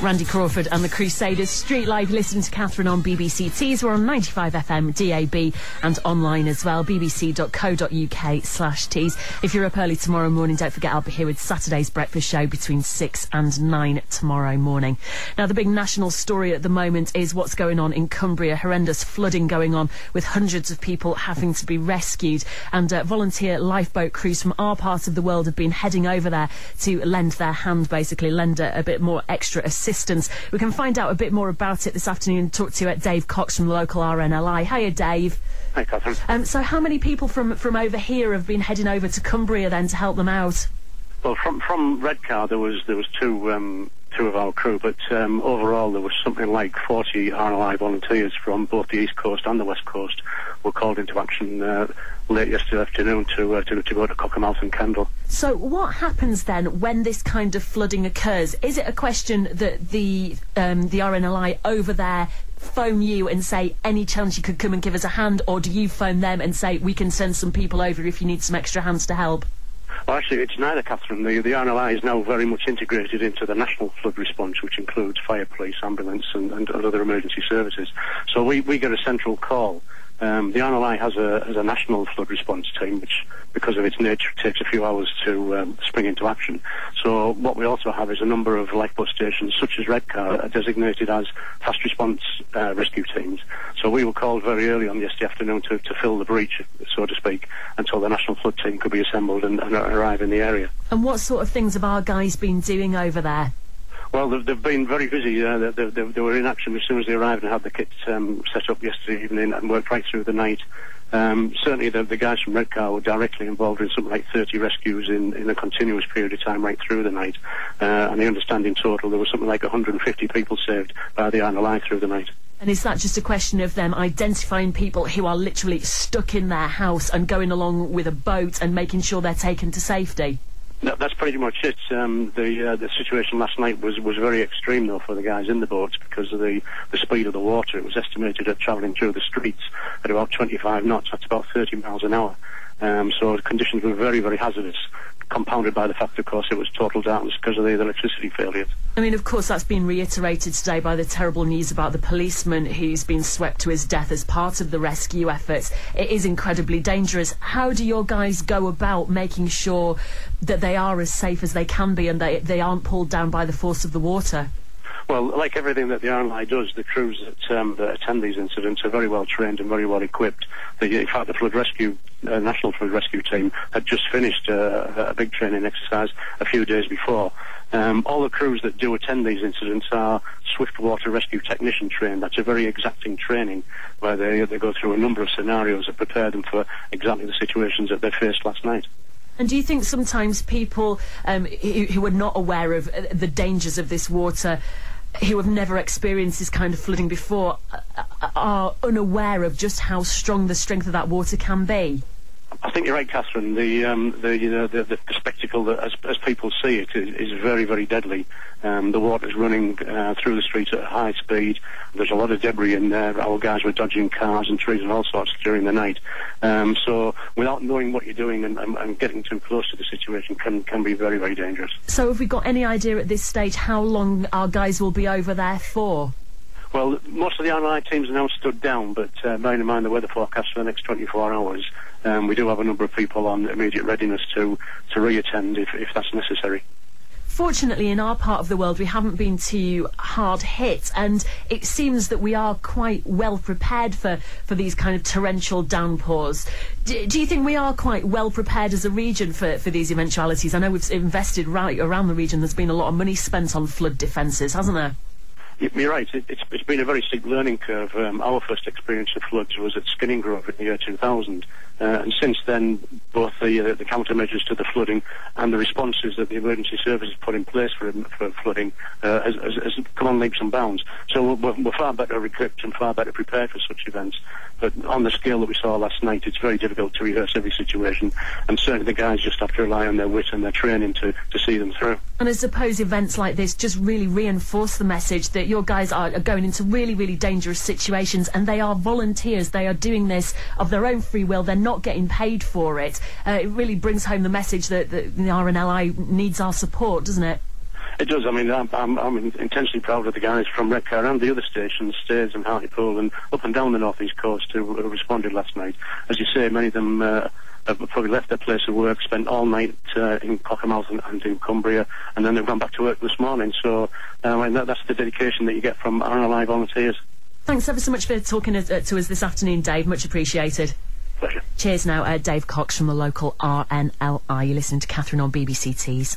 Randy Crawford and the Crusaders. Street Live, listen to Catherine on BBC Tees. We're on 95 FM, DAB and online as well, bbc.co.uk/tees. If you're up early tomorrow morning, don't forget I'll be here with Saturday's breakfast show between 6 and 9 tomorrow morning. Now, the big national story at the moment is what's going on in Cumbria. Horrendous flooding going on with hundreds of people having to be rescued. And volunteer lifeboat crews from our part of the world have been heading over there to lend their hand, basically, lend a bit more extra assistance. We can find out a bit more about it this afternoon and talk to Dave Cox from the local RNLI. Hiya, Dave. Hi, Catherine. So how many people from over here have been heading over to Cumbria then to help them out? Well, from Redcar there was two of our crew, but overall there was something like 40 RNLI volunteers from both the East Coast and the West Coast were called into action late yesterday afternoon to go to Cockermouth and Kendal. So what happens then when this kind of flooding occurs? Is it a question that the RNLI over there phone you and say, any chance you could come and give us a hand, or do you phone them and say, we can send some people over if you need some extra hands to help? Well, actually, it's neither, Catherine. The RNLI is now very much integrated into the national flood response, which includes fire, police, ambulance and other emergency services. So we get a central call. The RNLI has a national flood response team, which, because of its nature, takes a few hours to spring into action. So what we also have is a number of lifeboat stations, such as Redcar, are designated as fast response rescue teams. So we were called very early on yesterday afternoon to fill the breach, so to speak, until the national flood team could be assembled and arrive in the area. And what sort of things have our guys been doing over there? Well, they've been very busy. They were in action as soon as they arrived and had the kit set up yesterday evening and worked right through the night. Certainly the guys from Redcar were directly involved in something like 30 rescues in a continuous period of time right through the night. And I understand in total there was something like 150 people saved by the RNLI through the night. And is that just a question of them identifying people who are literally stuck in their house and going along with a boat and making sure they're taken to safety? No, that's pretty much it. The situation last night was very extreme, though, for the guys in the boats because of the speed of the water. It was estimated at travelling through the streets at about 25 knots. That's about 30 miles an hour. So the conditions were very, very hazardous, compounded by the fact, of course, it was total darkness because of the electricity failures. I mean, of course, that's been reiterated today by the terrible news about the policeman who's been swept to his death as part of the rescue efforts. It is incredibly dangerous. How do your guys go about making sure that they are as safe as they can be and they aren't pulled down by the force of the water? Well, like everything that the RNLI does, the crews that attend these incidents are very well trained and very well equipped. In fact, the flood rescue, National Flood Rescue Team had just finished a big training exercise a few days before. All the crews that do attend these incidents are swift water rescue technician trained. That's a very exacting training where they go through a number of scenarios that prepare them for exactly the situations that they faced last night. And do you think sometimes people who are not aware of the dangers of this water, who have never experienced this kind of flooding before, are unaware of just how strong the strength of that water can be? I think you're right, Catherine. The spectacle that, as people see it, is very, very deadly. The water's running through the streets at high speed. There's a lot of debris in there. Our guys were dodging cars and trees and all sorts during the night. So without knowing what you're doing and getting too close to the situation can be very, very dangerous. So have we got any idea at this stage how long our guys will be over there for? Well, most of the RNLI teams are now stood down, but bearing in mind the weather forecast for the next 24 hours, we do have a number of people on immediate readiness to re-attend if that's necessary. Fortunately, in our part of the world, we haven't been too hard hit, and it seems that we are quite well prepared for these kind of torrential downpours. Do you think we are quite well prepared as a region for these eventualities? I know we've invested right around the region. There's been a lot of money spent on flood defences, hasn't there? You're right. It's been a very steep learning curve. Our first experience of floods was at Skinning Grove in the year 2000. And since then, both the countermeasures to the flooding and the responses that the emergency services put in place for flooding has come on leaps and bounds. So we're far better equipped and far better prepared for such events. But on the scale that we saw last night, it's very difficult to rehearse every situation. And certainly the guys just have to rely on their wit and their training to see them through. And I suppose events like this just really reinforce the message that your guys are going into really, really dangerous situations, and they are volunteers. They are doing this of their own free will. They're not getting paid for it. It really brings home the message that the RNLI needs our support, doesn't it? It does. I mean, I'm intensely proud of the guys from Redcar and the other stations, Staines and Hartlepool, and up and down the North East Coast who responded last night. As you say, many of them have probably left their place of work, spent all night in Cockermouth and in Cumbria, and then they've gone back to work this morning. So I mean, that's the dedication that you get from RNLI volunteers. Thanks ever so much for talking to us this afternoon, Dave. Much appreciated. Pleasure. Cheers now, Dave Cox from the local RNLI. You're listening to Catherine on BBC Tees.